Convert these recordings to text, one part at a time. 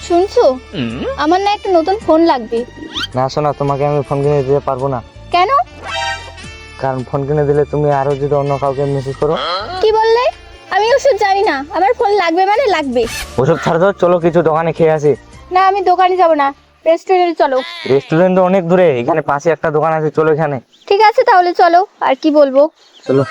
শুনছো, আমার না একটা নতুন ফোন লাগবে। না শোনা, তোমাকে আমি ফোন কিনে দিতে পারবো না। কেন? কারণ ফোন কিনে দিলে তুমি আরো যদি অন্য কাউকে মেসেজ করো। কি বললে? আমি ওসব জানি না, আমার ফোন লাগবে মানে লাগবে। ওসব ছাড় তো, চলো কিছু দোকানে খেয়ে আসি। না, আমি দোকানে যাব না, রেস্টুরেন্টে চলো। রেস্টুরেন্ট অনেক দূরে, এখানে পাশে একটা দোকান আছে, চলো এখানে। ঠিক আছে তাহলে চলো, আর কি বলবো। চলো।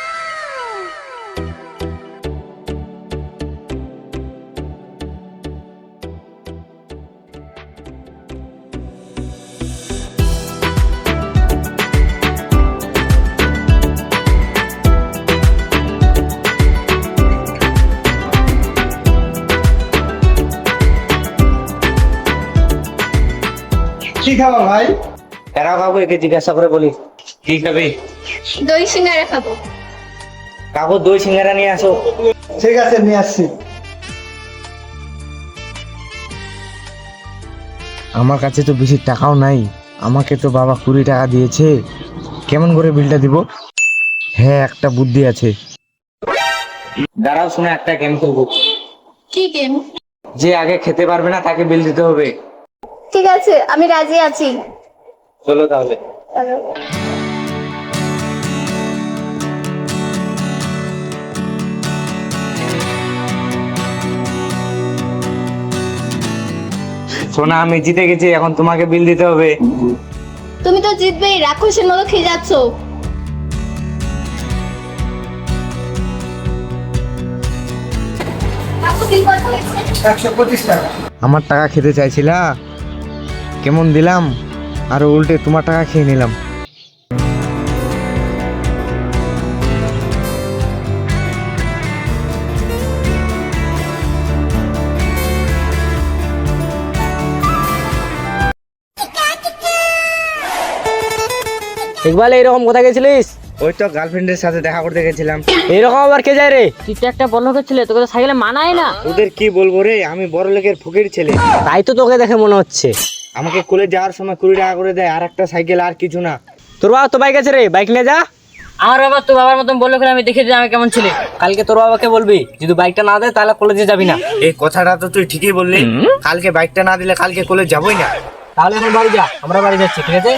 কি খাবো ভাই? এরা কাকু একে জিজ্ঞাসা করে বলি কি খাবে। দই সিঙ্গারা খাবো। কাকু দই সিঙ্গারা নিয়ে আসো। ঠিক আছে, নিয়ে আসছি। আমার কাছে তো বেশি টাকাও নাই, আমাকে তো বাবা 20 টাকা দিয়েছে, কেমন করে বিলটা দিব? হ্যাঁ, একটা বুদ্ধি আছে। দাঁড়াও, শুনে একটা গেম খেলবো। কি গেম? যে আগে খেতে পারবে না তাকে বিল দিতে হবে। ঠিক আছে, আমি রাজি আছি। চলো তাহলে। চলো। সোনা, আমি জিতে গেছি, এখন তোমাকে বিল দিতে হবে। তুমি তো জিতবেই, রাক্ষসের মতো খেয়ে যাচ্ছ। কাকু, বিল কত হয়েছে? 125 টাকা। আমার টাকা খেতে চাইছিলা, কেমন দিলাম, আর উল্টে তোমার টাকা খেয়ে নিলাম। ইকবাল, এইরকম কোথায় গেছিলিস? ওই তো গার্লফ্রেন্ডের সাথে দেখা করতে গেছিলাম। এইরকম আবার কে যায় রে? তুই তো একটা বড় লোকের ছেলে, তোকে তো সাইকেলে মানায় না। ওদের কি বলবো রে, আমি বড় লোকের ফকির ছেলে। তাই তো তোকে দেখে মনে হচ্ছে। আমাকে কোলে যাওয়ার সময় 20 টাকা করে দেয়, আর একটা সাইকেল, আর কিছু না। তোর বাবা তো বাইক আছে রে, বাইক নিয়ে যা। আমার বাবা তোর বাবার মতন বললো করে আমি দেখে দিই আমি কেমন ছেলে। কালকে তোর বাবাকে বলবি যদি বাইকটা না দেয় তাহলে কলেজে যাবি না। এই কথাটা তো তুই ঠিকই বললি, কালকে বাইকটা না দিলে কালকে কলেজ যাবোই না। তাহলে এখন বাড়ি যা, আমরা বাড়ি যাচ্ছি, ঠিক আছে?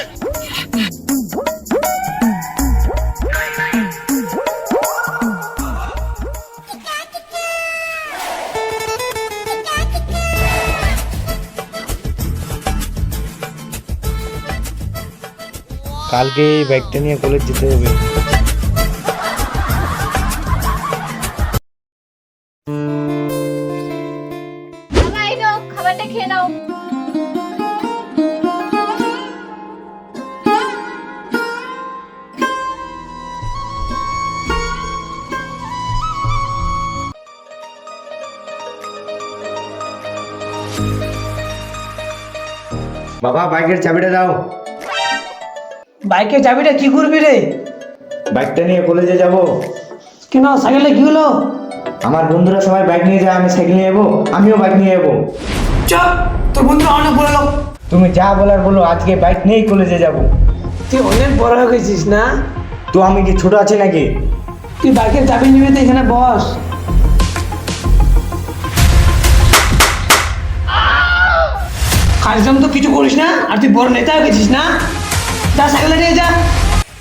কালকে এই বাইকটা নিয়ে কলেজ যেতে হবে। বাবা, এই নাও, খাবারটা খেয়ে নাও। বাবা, বাইকের চাবিটা দাও। বাইকের চাবিটা কি করবি রে? বাইকটা নিয়ে কলেজে যাব। কেন, সাইকেলে কি হলো? আমার বন্ধুরা সবাই বাইক নিয়ে যায়, আমি সাইকেল নিয়ে যাবো, আমিও বাইক নিয়ে যাবো। চল, তোর বন্ধুরা অনেক বড় লোক। তুমি যা বলার বলো, আজকে বাইক নিয়েই কলেজে যাব। তুই অনেক বড় হয়ে গেছিস না? তো আমি কি ছোট আছি নাকি? তুই বাইকের চাবি নিবি তো এখানে বস। কাজকাম তো কিছু করিস না, আর তুই বড় নেতা হয়ে গেছিস না? যা সাইকেলে নিয়ে যা।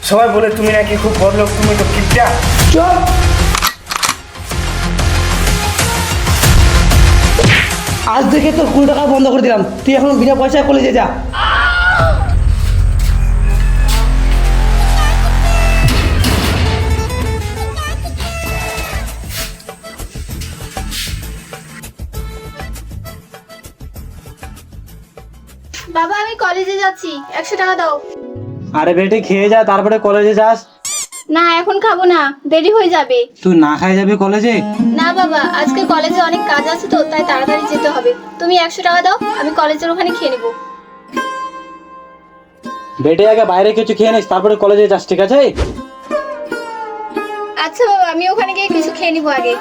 সবাই বলে তুমি নাকি খুব বড় লোক, তুমি তো কিপটা। চল। আজ থেকে তোর 20 টাকা বন্ধ করে দিলাম, তুই এখন বিনা পয়সায় কলেজে যা। বাবা, আমি কলেজে যাচ্ছি, 100 টাকা দাও। আরে বেটি, খেয়ে যা, তারপরে কলেজে যাস। না, এখন খাবো না, দেরি হয়ে যাবে। তুই না খাই যাবি কলেজে? না বাবা, আজকে কলেজে অনেক কাজ আছে তো, তাই তাড়াতাড়ি যেতে হবে। তুমি 100 টাকা দাও, আমি কলেজের ওখানে খেয়ে নেবো। বেটে আগে বাইরে কিছু খেয়ে নিস, তারপরে কলেজে যাস, ঠিক আছে? আচ্ছা বাবা, আমি ওখানে গিয়ে কিছু খেয়ে নিবো আগে।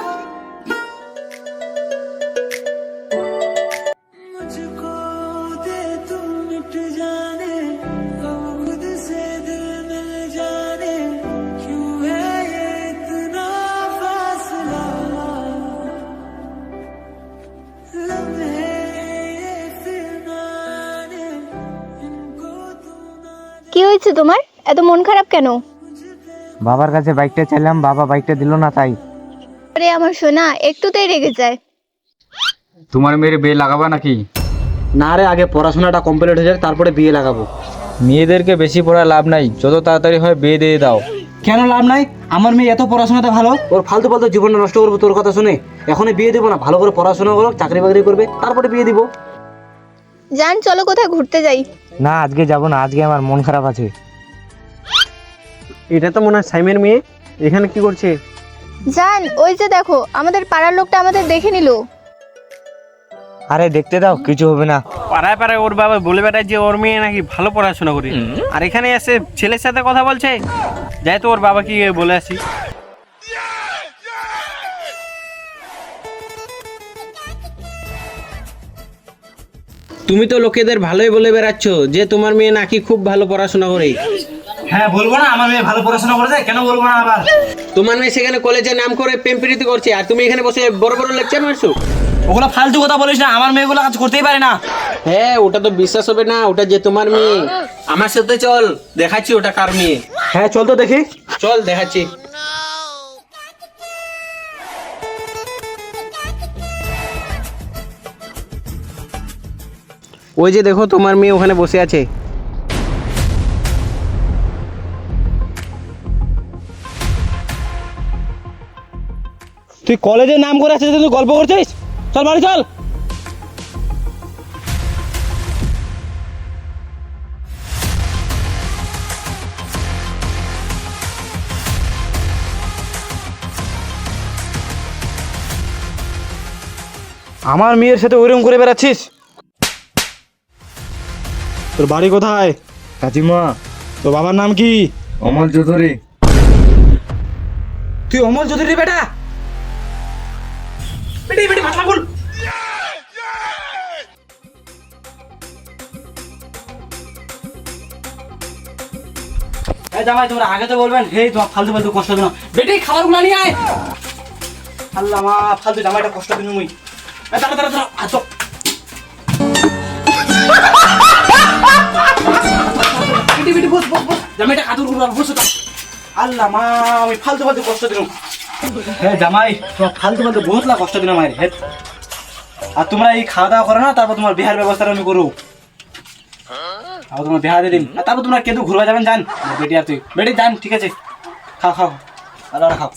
হয়েছে তোমার? এত মন খারাপ কেন? বাবার কাছে বাইকটা চাইলাম, বাবা বাইকটা দিল না তাই। আরে আমার সোনা একটুতেই রেগে যায়। তোমার মেয়ের বিয়ে লাগাবা নাকি? না রে, আগে পড়াশোনাটা কমপ্লিট হয়ে যাক, তারপরে বিয়ে লাগাবো। মেয়েদেরকে বেশি পড়া লাভ নাই, যত তাড়াতাড়ি হয় বিয়ে দিয়ে দাও। কেন লাভ নাই? আমার মেয়ে এত পড়াশোনাতে ভালো, ওর ফালতু ফালতু জীবনটা নষ্ট করবো তোর কথা শুনে? এখনই বিয়ে দেবো না, ভালো করে পড়াশোনা করো, চাকরি বাকরি করবে, তারপরে বিয়ে দিব। জান চলো কোথায় ঘুরতে যাই। না আজকে যাব না, আজকে আমার মন খারাপ আছে। এটা তো মনে হয় সাইমের মেয়ে, এখানে কি করছে? জান ওই যে দেখো, আমাদের পাড়ার লোকটা আমাদের দেখে নিল। আরে দেখতে দাও, কিছু হবে না। পাড়ায় পাড়ায় ওর বাবা বলে বেড়ায় যে ওর মেয়ে নাকি ভালো পড়াশোনা করে, আর এখানে এসে ছেলের সাথে কথা বলছে। যাই তো ওর বাবা কি বলে আসি। তুমি তো লোকেদের ভালোই বলে বেড়াচ্ছ যে তোমার মেয়ে নাকি খুব ভালো পড়াশোনা করে। হ্যাঁ বলবো না আমার মেয়ে ভালো পড়াশোনা করেছে, কেন বলবো না আবার? তোমার মেয়ে সেখানে কলেজে নাম করে প্রেম প্রীতি করছে, আর তুমি এখানে বসে বড় বড় লেকচার মারছো। ওগুলো ফালতু কথা বলিস না, আমার মেয়েগুলো কাজ করতেই পারে না। হ্যাঁ ওটা তো বিশ্বাস হবে না, ওটা যে তোমার মেয়ে। আমার সাথে চল, দেখাচ্ছি ওটা কার মেয়ে। হ্যাঁ চল তো দেখি। চল দেখাচ্ছি। ওই যে দেখো তোমার মেয়ে ওখানে বসে আছে। তুই কলেজে নাম করে আসছিস, তুই গল্প করছিস? চল বাড়ি চল। আমার মেয়ের সাথে ওইরকম করে বেড়াচ্ছিস? তোর বাড়ি কোথায়? কাকিমা, তোর বাবার নাম কি? অমল চৌধুরী। তুই অমল চৌধুরী বেটা? বেটি বেটি ভাষা বল। এই জামাই তোমরা আগে তো বলবেন, হেই তোমার ফালতু ফালতু কষ্ট দিন বেটি, খাবারগুলো নিয়ে আয়। আল্লাহ মা, ফালতু জামাইটা কষ্ট দিন মুই। এই দাঁড়া দাঁড়া দাঁড়া, আসো। বেটি বেটি বস বস বস, জামাইটা আদর করব, বসো তো। আল্লাহ মা, আমি ফালতু ফালতু কষ্ট দিলাম। হ্যাঁ জামাই তোমার ফালতু ফালতু বহুত না কষ্ট দিলাম মায়ের। হ্যাঁ আর তোমরা এই খাওয়া দাওয়া করো না, তারপর তোমার বিহার ব্যবস্থাটা আমি করবো। তারপর তোমার বিহার দিয়ে দিন, আর তারপর তোমরা কেঁদু ঘুরবা যাবেন, যান বেটি আর তুই। বেটি যান, ঠিক আছে, খাও খাও, আল্লাহ খাও।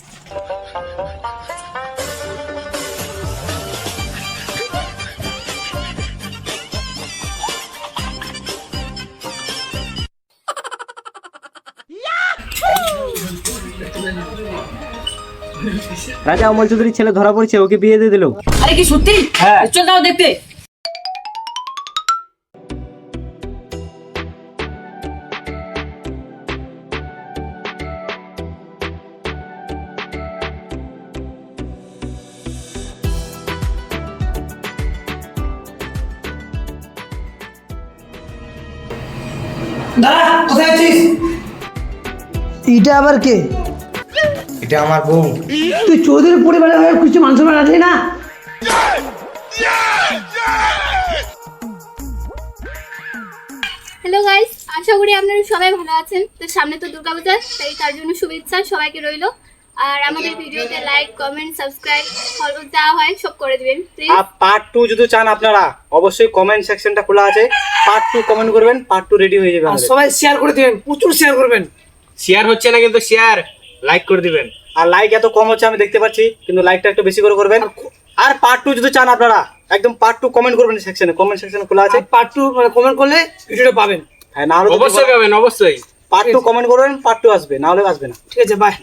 রাজা অমল চৌধুরীর ছেলে ধরা পড়ছে, ওকে বিয়ে দিয়ে দিল। আরে কি সত্যি? হ্যাঁ চল যাও দেখতে। দাঁড়া, কোথায় আছিস? এটা আবার কে? এটা আমার বউ। তুই চৌধুরী পরিবারের হয়ে কিছু মানুষ রাখলি না? হ্যালো গাইস, আশা করি আপনারা সবাই ভালো আছেন। তো সামনে তো দুর্গাপূজা, তাই তার জন্য শুভেচ্ছা সবাইকে রইলো। আর আমাদের ভিডিওতে লাইক, কমেন্ট, সাবস্ক্রাইব ফলো যা হয় সব করে দিবেন প্লিজ। আর পার্ট 2 যদি চান আপনারা, অবশ্যই কমেন্ট সেকশনটা খোলা আছে, পার্ট 2 কমেন্ট করবেন, পার্ট 2 রেডি হয়ে যাবে আমাদের। সবাই শেয়ার করে দিবেন, প্রচুর শেয়ার করবেন। শেয়ার হচ্ছে না কিন্তু শেয়ার লাইক করে দিবেন। আর লাইক এত কম হচ্ছে আমি দেখতে পাচ্ছি, কিন্তু লাইকটা একটু বেশি করে করবেন। আর পার্ট 2 যদি চান আপনারা, একদম পার্ট 2 কমেন্ট করবেন সেকশনে, কমেন্ট সেকশন খোলা আছে। পার্ট 2 মানে কমেন্ট করলে ভিডিওটা পাবেন। হ্যাঁ, না হলে অবশ্যই পাবেন, অবশ্যই। পার্ট 2 কমেন্ট করবেন, পার্ট 2 আসবে, না হলে আসবে না। ঠিক আছে, বাই।